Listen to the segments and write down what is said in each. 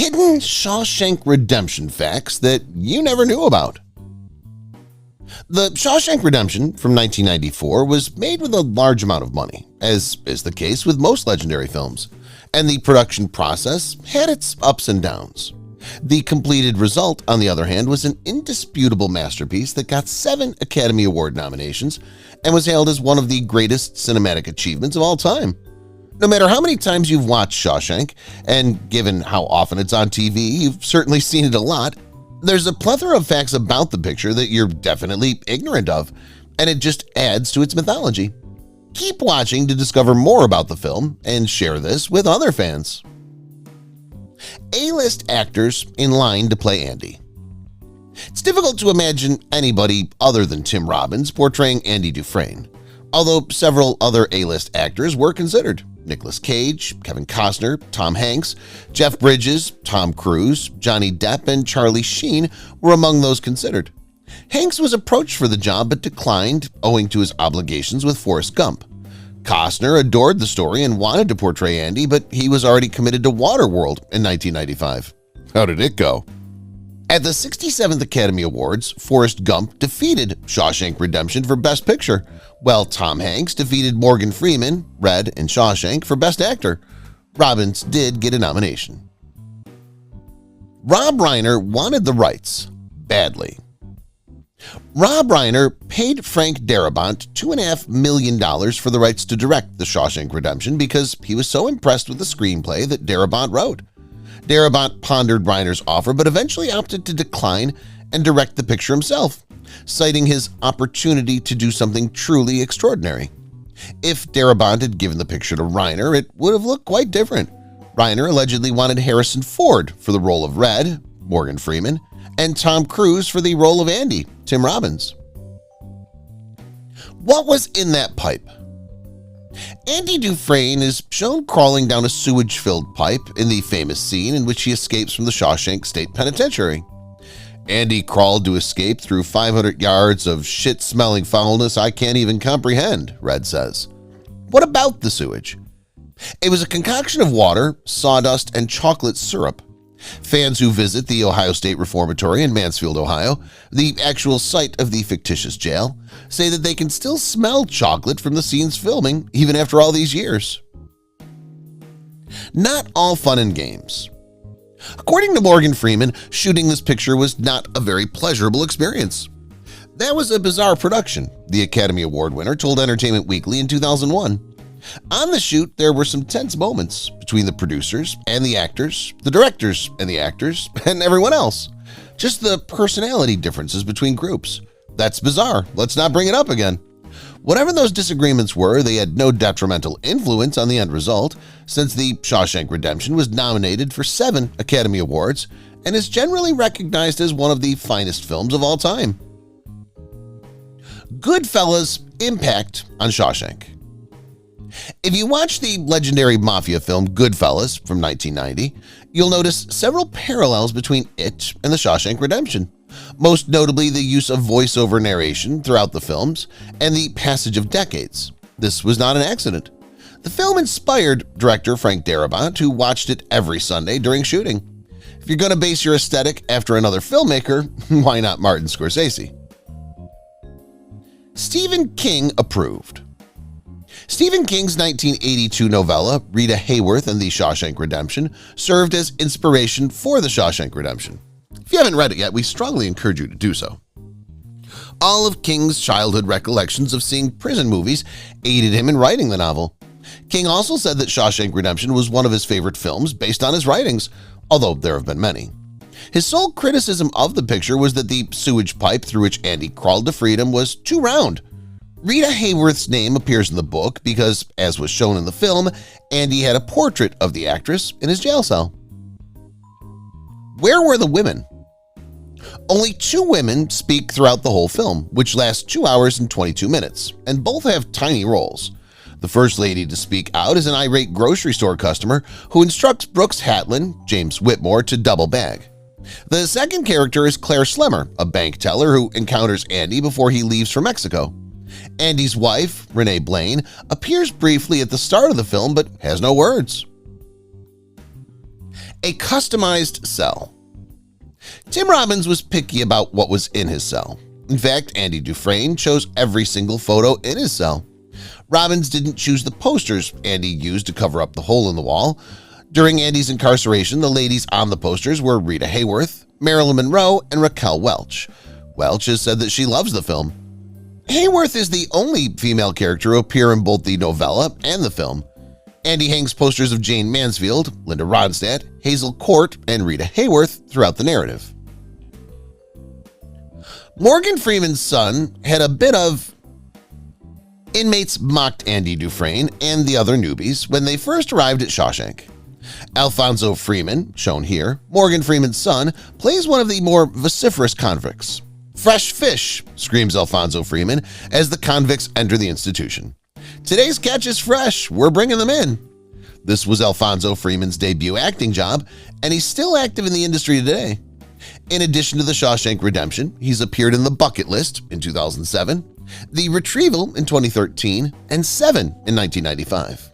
Hidden Shawshank Redemption facts that you never knew about. The Shawshank Redemption from 1994 was made with a large amount of money, as is the case with most legendary films, and the production process had its ups and downs. The completed result, on the other hand, was an indisputable masterpiece that got 7 Academy Award nominations and was hailed as one of the greatest cinematic achievements of all time. No matter how many times you've watched Shawshank, and given how often it's on TV, you've certainly seen it a lot, there's a plethora of facts about the picture that you're definitely ignorant of, and it just adds to its mythology. Keep watching to discover more about the film and share this with other fans. A-list actors in line to play Andy. It's difficult to imagine anybody other than Tim Robbins portraying Andy Dufresne, although several other A-list actors were considered. Nicolas Cage, Kevin Costner, Tom Hanks, Jeff Bridges, Tom Cruise, Johnny Depp, and Charlie Sheen were among those considered. Hanks was approached for the job but declined owing to his obligations with Forrest Gump. Costner adored the story and wanted to portray Andy, but he was already committed to Waterworld in 1995. How did it go? At the 67th Academy Awards, Forrest Gump defeated Shawshank Redemption for Best Picture, while Tom Hanks defeated Morgan Freeman, Red in Shawshank, for Best Actor. Robbins did get a nomination. Rob Reiner wanted the rights badly. Rob Reiner paid Frank Darabont $2.5 million for the rights to direct The Shawshank Redemption because he was so impressed with the screenplay that Darabont wrote. Darabont pondered Reiner's offer but eventually opted to decline and direct the picture himself, citing his opportunity to do something truly extraordinary. If Darabont had given the picture to Reiner, it would have looked quite different. Reiner allegedly wanted Harrison Ford for the role of Red, Morgan Freeman, and Tom Cruise for the role of Andy, Tim Robbins. What was in that pipe? Andy Dufresne is shown crawling down a sewage-filled pipe in the famous scene in which he escapes from the Shawshank State Penitentiary. Andy crawled to escape through 500 yards of shit-smelling foulness I can't even comprehend, Red says. What about the sewage? It was a concoction of water, sawdust, and chocolate syrup. Fans who visit the Ohio State Reformatory in Mansfield, Ohio, the actual site of the fictitious jail, say that they can still smell chocolate from the scene's filming even after all these years. Not all fun and games. According to Morgan Freeman, shooting this picture was not a very pleasurable experience. That was a bizarre production, the Academy Award winner told Entertainment Weekly in 2001. On the shoot, there were some tense moments between the producers and the actors, the directors and the actors, and everyone else. Just the personality differences between groups. That's bizarre. Let's not bring it up again. Whatever those disagreements were, they had no detrimental influence on the end result, since The Shawshank Redemption was nominated for 7 Academy Awards and is generally recognized as one of the finest films of all time. Goodfellas' impact on Shawshank. If you watch the legendary mafia film Goodfellas from 1990, you'll notice several parallels between it and The Shawshank Redemption, most notably the use of voiceover narration throughout the films and the passage of decades. This was not an accident. The film inspired director Frank Darabont, who watched it every Sunday during shooting. If you're going to base your aesthetic after another filmmaker, why not Martin Scorsese? Stephen King approved. Stephen King's 1982 novella, Rita Hayworth and the Shawshank Redemption, served as inspiration for The Shawshank Redemption. If you haven't read it yet, we strongly encourage you to do so. All of King's childhood recollections of seeing prison movies aided him in writing the novel. King also said that Shawshank Redemption was one of his favorite films based on his writings, although there have been many. His sole criticism of the picture was that the sewage pipe through which Andy crawled to freedom was too round. Rita Hayworth's name appears in the book because, as was shown in the film, Andy had a portrait of the actress in his jail cell. Where were the women? Only 2 women speak throughout the whole film, which lasts 2 hours and 22 minutes, and both have tiny roles. The first lady to speak out is an irate grocery store customer who instructs Brooks Hatlin, James Whitmore, to double bag. The second character is Claire Slemmer, a bank teller who encounters Andy before he leaves for Mexico. Andy's wife, Renee Blaine, appears briefly at the start of the film but has no words. A customized cell. Tim Robbins was picky about what was in his cell. In fact, Andy Dufresne chose every single photo in his cell. Robbins didn't choose the posters Andy used to cover up the hole in the wall. During Andy's incarceration, the ladies on the posters were Rita Hayworth, Marilyn Monroe, and Raquel Welch. Welch has said that she loves the film. Hayworth is the only female character to appear in both the novella and the film. Andy hangs posters of Jane Mansfield, Linda Ronstadt, Hazel Court, and Rita Hayworth throughout the narrative. Morgan Freeman's son had a bit of inmates mocked Andy Dufresne and the other newbies when they first arrived at Shawshank. Alonso Freeman, shown here, Morgan Freeman's son, plays one of the more vociferous convicts. "Fresh fish," screams Alonso Freeman as the convicts enter the institution. "Today's catch is fresh. We're bringing them in." This was Alonso Freeman's debut acting job, and he's still active in the industry today. In addition to The Shawshank Redemption, he's appeared in The Bucket List in 2007, The Retrieval in 2013, and Seven in 1995.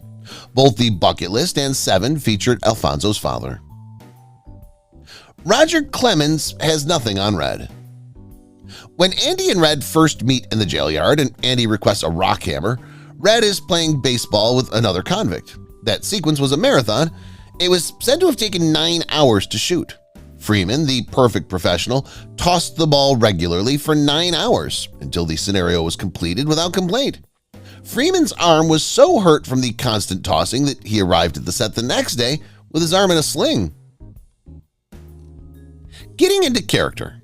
Both The Bucket List and Seven featured Alfonso's father. Roger Clemens has nothing on Red. When Andy and Red first meet in the jail yard and Andy requests a rock hammer, Red is playing baseball with another convict. That sequence was a marathon. It was said to have taken 9 hours to shoot. Freeman, the perfect professional, tossed the ball regularly for 9 hours until the scenario was completed without complaint. Freeman's arm was so hurt from the constant tossing that he arrived at the set the next day with his arm in a sling. Getting into character.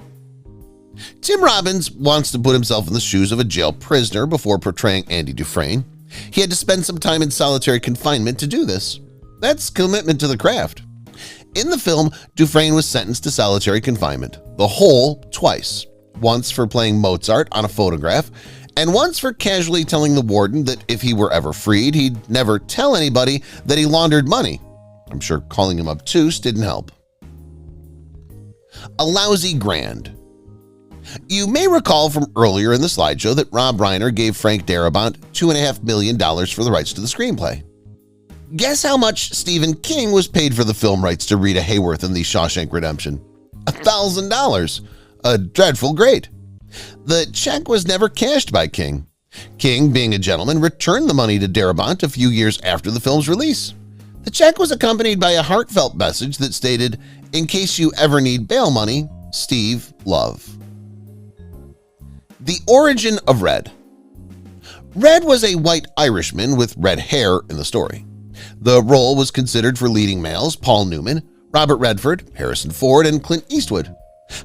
Tim Robbins wants to put himself in the shoes of a jail prisoner before portraying Andy Dufresne. He had to spend some time in solitary confinement to do this. That's commitment to the craft. In the film, Dufresne was sentenced to solitary confinement, the whole twice, once for playing Mozart on a photograph, and once for casually telling the warden that if he were ever freed, he'd never tell anybody that he laundered money. I'm sure calling him obtuse didn't help. A lousy grand. You may recall from earlier in the slideshow that Rob Reiner gave Frank Darabont $2.5 million for the rights to the screenplay. Guess how much Stephen King was paid for the film rights to Rita Hayworth in The Shawshank Redemption? $1,000. A dreadful grade. The check was never cashed by King. King, being a gentleman, returned the money to Darabont a few years after the film's release. The check was accompanied by a heartfelt message that stated, "In case you ever need bail money, Steve, love." The origin of Red. Red was a white Irishman with red hair in the story. The role was considered for leading males Paul Newman, Robert Redford, Harrison Ford, and Clint Eastwood.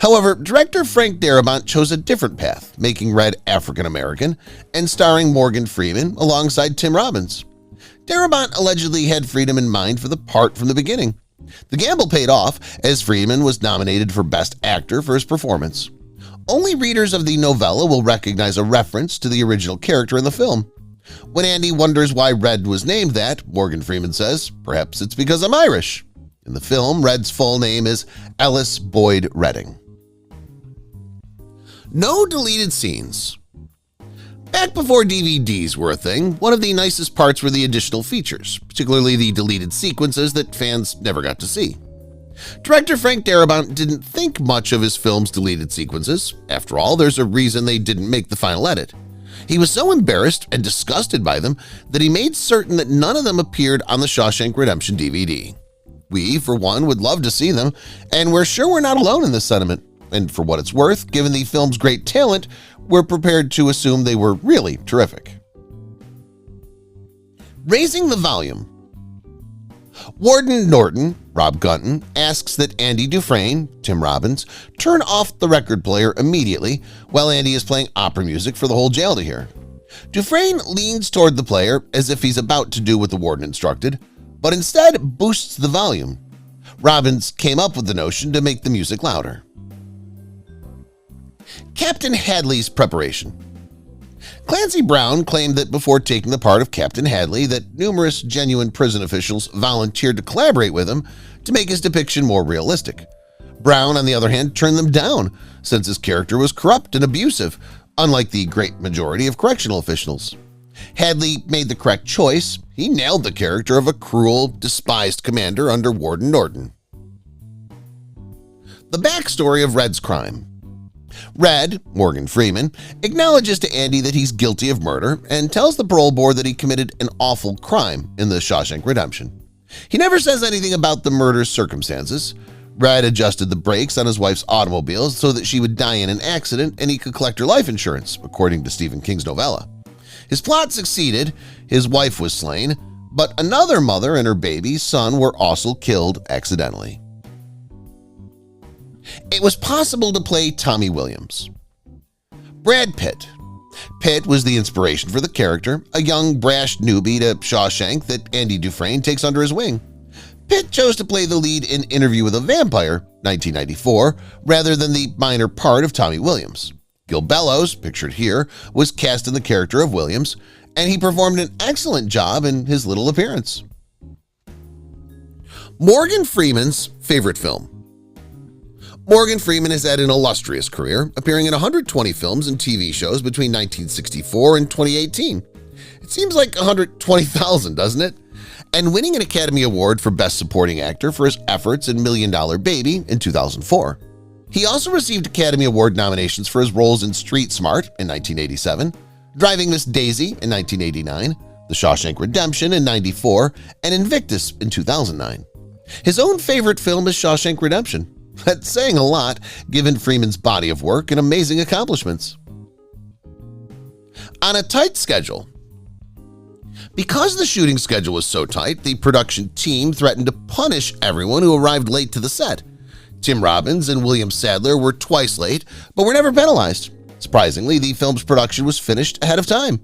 However, director Frank Darabont chose a different path, making Red African-American and starring Morgan Freeman alongside Tim Robbins. Darabont allegedly had Freeman in mind for the part from the beginning. The gamble paid off, as Freeman was nominated for Best Actor for his performance. Only readers of the novella will recognize a reference to the original character in the film. When Andy wonders why Red was named that, Morgan Freeman says, "Perhaps it's because I'm Irish." In the film, Red's full name is Ellis Boyd Redding. No deleted scenes. Back before DVDs were a thing, one of the nicest parts were the additional features, particularly the deleted sequences that fans never got to see. Director Frank Darabont didn't think much of his film's deleted sequences. After all, there's a reason they didn't make the final edit. He was so embarrassed and disgusted by them that he made certain that none of them appeared on the Shawshank Redemption DVD. We, for one, would love to see them, and we're sure we're not alone in this sentiment. And for what it's worth, given the film's great talent, we're prepared to assume they were really terrific. Raising the volume. Warden Norton, Rob Gunton, asks that Andy Dufresne, Tim Robbins, turn off the record player immediately while Andy is playing opera music for the whole jail to hear. Dufresne leans toward the player as if he's about to do what the warden instructed, but instead boosts the volume. Robbins came up with the notion to make the music louder. Captain Hadley's preparation. Clancy Brown claimed that before taking the part of Captain Hadley that numerous genuine prison officials volunteered to collaborate with him to make his depiction more realistic. Brown, on the other hand, turned them down since his character was corrupt and abusive, unlike the great majority of correctional officials. Hadley made the correct choice. He nailed the character of a cruel, despised commander under Warden Norton. The backstory of Red's crime. Red, Morgan Freeman, acknowledges to Andy that he's guilty of murder and tells the parole board that he committed an awful crime in the Shawshank Redemption. He never says anything about the murder's circumstances. Red adjusted the brakes on his wife's automobile so that she would die in an accident and he could collect her life insurance, according to Stephen King's novella. His plot succeeded, his wife was slain, but another mother and her baby son were also killed accidentally. It was possible to play Tommy Williams. Brad Pitt. Pitt was the inspiration for the character, a young, brash newbie to Shawshank that Andy Dufresne takes under his wing. Pitt chose to play the lead in Interview with a Vampire, 1994, rather than the minor part of Tommy Williams. Gil Bellows, pictured here, was cast in the character of Williams, and he performed an excellent job in his little appearance. Morgan Freeman's favorite film. Morgan Freeman has had an illustrious career, appearing in 120 films and TV shows between 1964 and 2018. It seems like 120,000, doesn't it? And winning an Academy Award for Best Supporting Actor for his efforts in $1 Million Baby in 2004. He also received Academy Award nominations for his roles in Street Smart in 1987, Driving Miss Daisy in 1989, The Shawshank Redemption in 94, and Invictus in 2009. His own favorite film is Shawshank Redemption. That's saying a lot, given Freeman's body of work and amazing accomplishments. On a tight schedule. Because the shooting schedule was so tight, the production team threatened to punish everyone who arrived late to the set. Tim Robbins and William Sadler were twice late, but were never penalized. Surprisingly, the film's production was finished ahead of time.